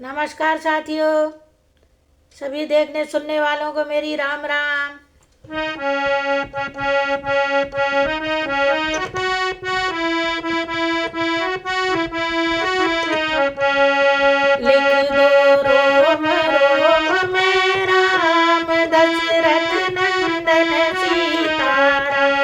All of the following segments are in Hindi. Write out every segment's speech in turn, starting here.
नमस्कार साथियों, सभी देखने सुनने वालों को मेरी राम राम। लिख दो रोम रोम में राम दशरथ नंदन सीताराम।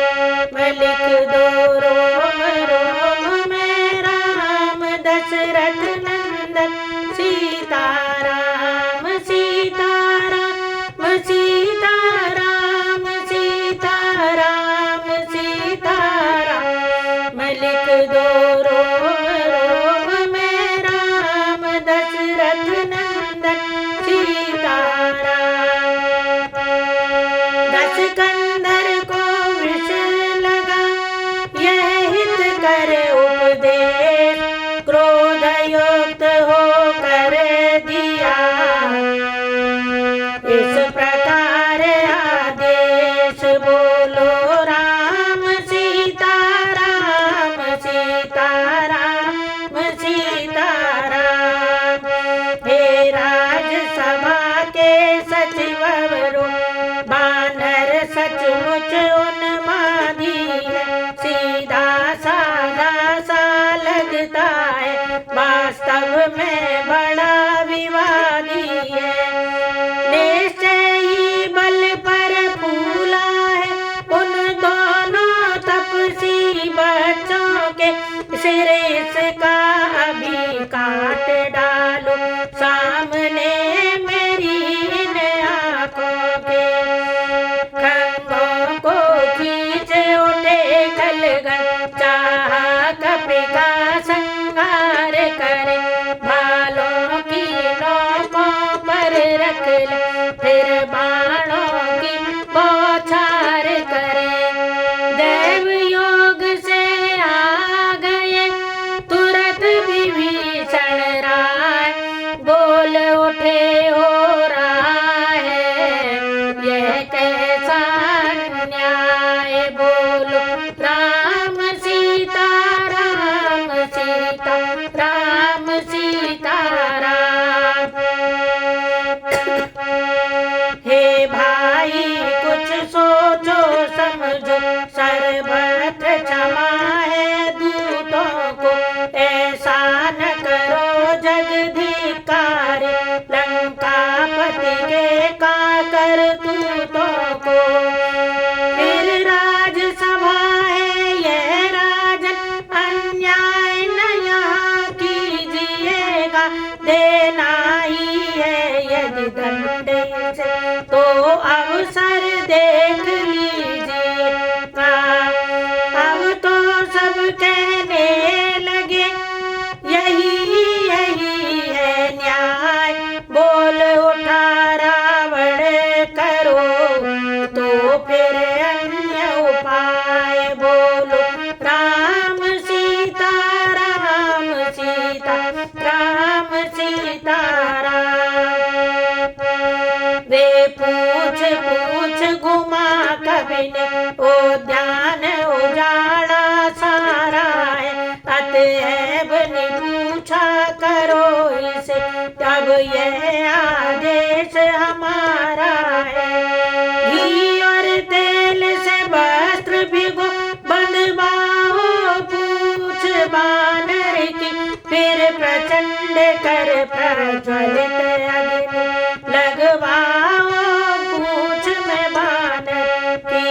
लिख दो रोम रोम में राम दशरथ नंदन सीताराम सीताराम सीताराम सीताराम सीताराम। लिख दो रोम रोम में राम दशरथ नंदन सीताराम। दस कंदर को विष लगा यह हित कर उपदेश, क्रोध युक्त होकर दिया इस प्रकार आदेश। बोलो राम सीताराम सीताराम सीताराम। हे राजसभा के सचिवरो, बानर सचमुच उन्मादी है। सीधा साधा सा लगता है, वास्तव में बड़ा विवादी है। निश्चय ही बल पर फूला है उन दोनों तपसी बच्चों के सिर। इसका अभी काट डालो सामने मेरी इन आंखों के। खंभों को खींच उठे खलगन, चाहा कपि का संहार करे। बालों की नोकों पर रख ले, फिर बाणों की बौछार करे। देव योग से आ गए तुरंत विभीषण राय, बोल उठे हो रहा है यह कैसा अन्याय। बोलो राम सीताराम सीताराम सीताराम। हे भाई कुछ सोचो समझो, सर्वत्र क्षमा है दूतों को। ऐसा न करो जगधिकार, लंकापति के काकर दूतों को। फिर राजसभा है यह राजन, अन्याय न यहाँ कीजिएगा। देना ही है यदि दंड से, तो अवसर देख लीजिएगा। अब तो सब कहने लगे यही यही है न्याय। बोल उठा रावण करो तो फिर अन्य उपाय। बोलो राम सीताराम सीताराम सीताराम। वे पूछ पूछ घुमा कवि ने, उद्यान उजाड़ा सारा है। अतएव ने पूछा करो इसे, तब यह आदेश हमारा है। घी और तेल से वस्त्र भिगो, बंधवाओ पूछ बानर की। फिर प्रचंड कर प्रज्वलित अग्नि, लगवाओ पूछ में बानर की।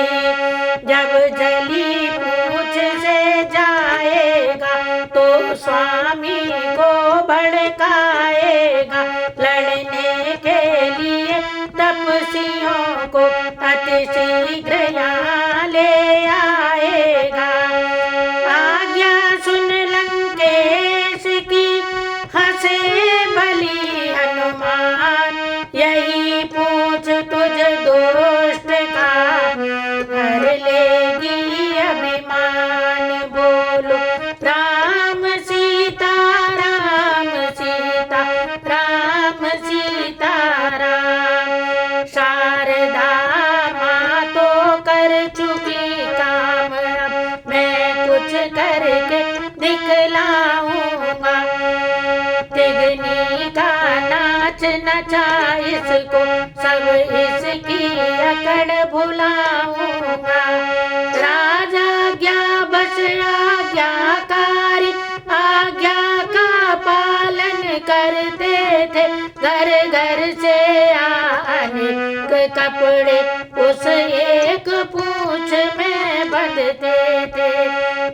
जब जली पूछ से जाएगा, तो स्वामी को भड़काएगा। लड़ने के लिए तपस्वियों को अति शीघ्र यहाँ ले आएगा। आज्ञा सुन लंकेश की, हंसे बलि हनुमान। यही पूछ तुझ दुष्ट का कर लेगी अभिमान। बोलो राम सीताराम सीता नाच नचा इसको, सब इसकी अकड़ भुलाऊंगा। राजा आज्ञा बस आज्ञाकारी, आज्ञा का पालन करते थे। घर घर से अनेक कपड़े उस एक पूंछ में बंधते थे।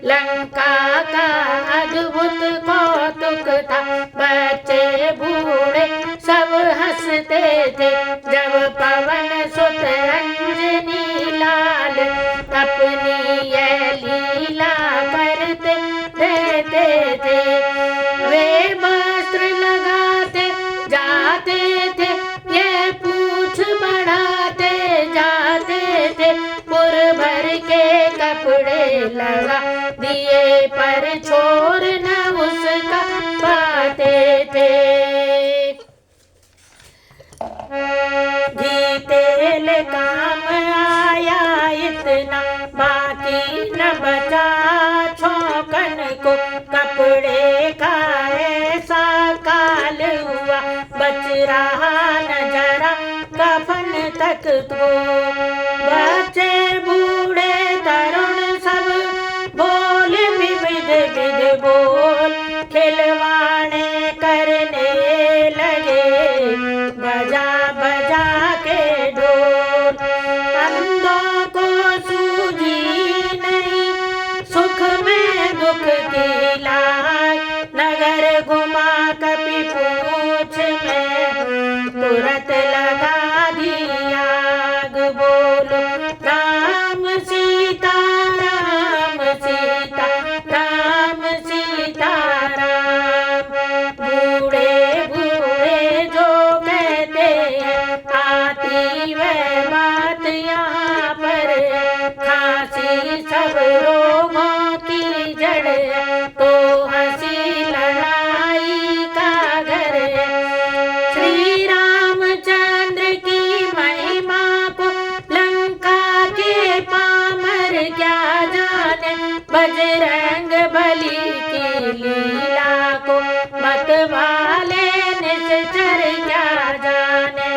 लंका का अद्भुत कौतुक था, बच्चे बूढ़े सब हंसते थे। जब पवन सुत अंजनी लाल अपनी यह लीला करते रहते थे। वे वस्त्र लगाते जाते थे, ये पूंछ बढ़ाते जाते थे। पुर भर के कपड़े लगा दिए, पर छोर न उसका पाते थे। घी तेल काम आया इतना, बाकी न बचा छौकन को। कपड़े का ऐसा काल हुआ, बच रहा न जरा कफन तक को। बच्चे बूढ़े तरुण सब बोल विविध विध बोल, खिलवाड़े करने लगे बजा बजा के ढोल। अंधों को सूझी नहीं सुख में दुख की लाज, नगर घुमा कपि पूछ में तुरंत लगा दी आग। बोलो राम सीता राम सीता राम सीता राम। बूढ़े बूढ़े जो कहते हैं, आती वह बात यहाँ पर। खांसी सब रोगों की जड़ है, तो हंसी लड़ाई का घर है। श्री रामचंद्र की महिमा को लंका के पामर क्या जाने, बजरंग बली की लीला को मत वाले निश्चर क्या जाने।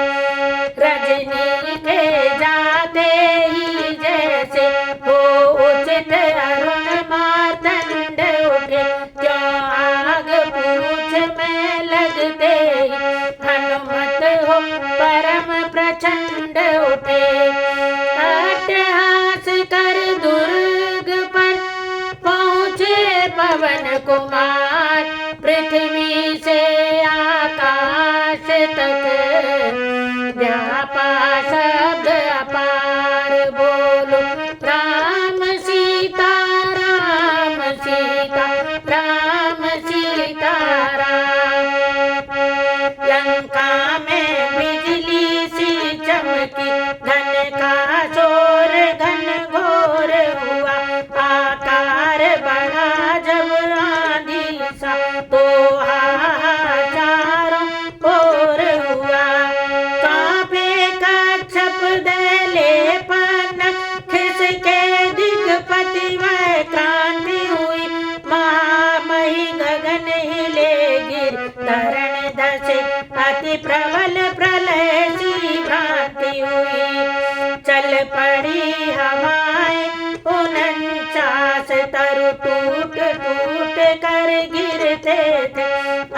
रजनी के जाते ही जैसे हो उचित अरुण मार्तंड उठे, क्यों आग पूछ में लगते ही हनुमत हो परम प्रचंड उठे। अट्टहास कर दुर्ग पर पहुँचे पवन कुमार, पृथ्वी से आकाश तक व्यापा शब्द अपार। बोलो राम सीता राम सीता राम सीता राम। लंका में बिजली सी चमकी, धन का शोर घन घोर हुआ। आकार बढ़ा जब आंधी सा, तो हाहाचारों ओर हुआ। कांपे कच्छप दले पनक, खिसके दिग्पति वह क्रांति हुई। महामही गगन हिले गिर धरण धसे, अति प्रबल प्रलय सी भ्रांति हुई। चल पड़ी हवाएं 49 तरु टूट टूट कर गिरते थे।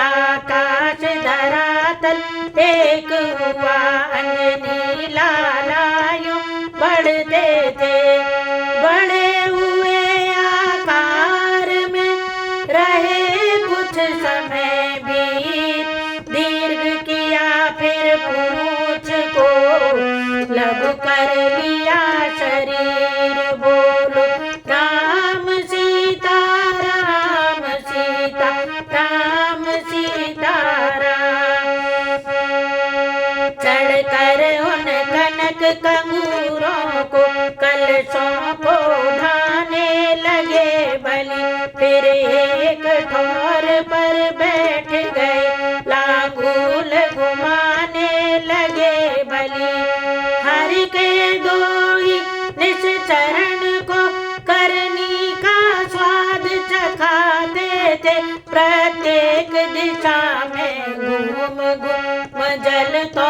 आकाश धरातल एक हुआ, अंजनी लालायों बढ़ते थे। बड़े हुए आकार में रहे कुछ समय बीत, दीर्घ किया फिर पूंछ को लघु कर लिया शरीर। बोलो राम सीता राम सीता राम सीता राम। चढ़ कर उन कनक कंगूरों को कलशों को ढाने लगे बलि, फिर एक ठोर पर बैठ गए लांगूल घुमाने लगे बलि। हरि के दो ही निश्चरण को करनी का स्वाद चखाते थे, प्रत्येक दिशा में घुम घुम जलता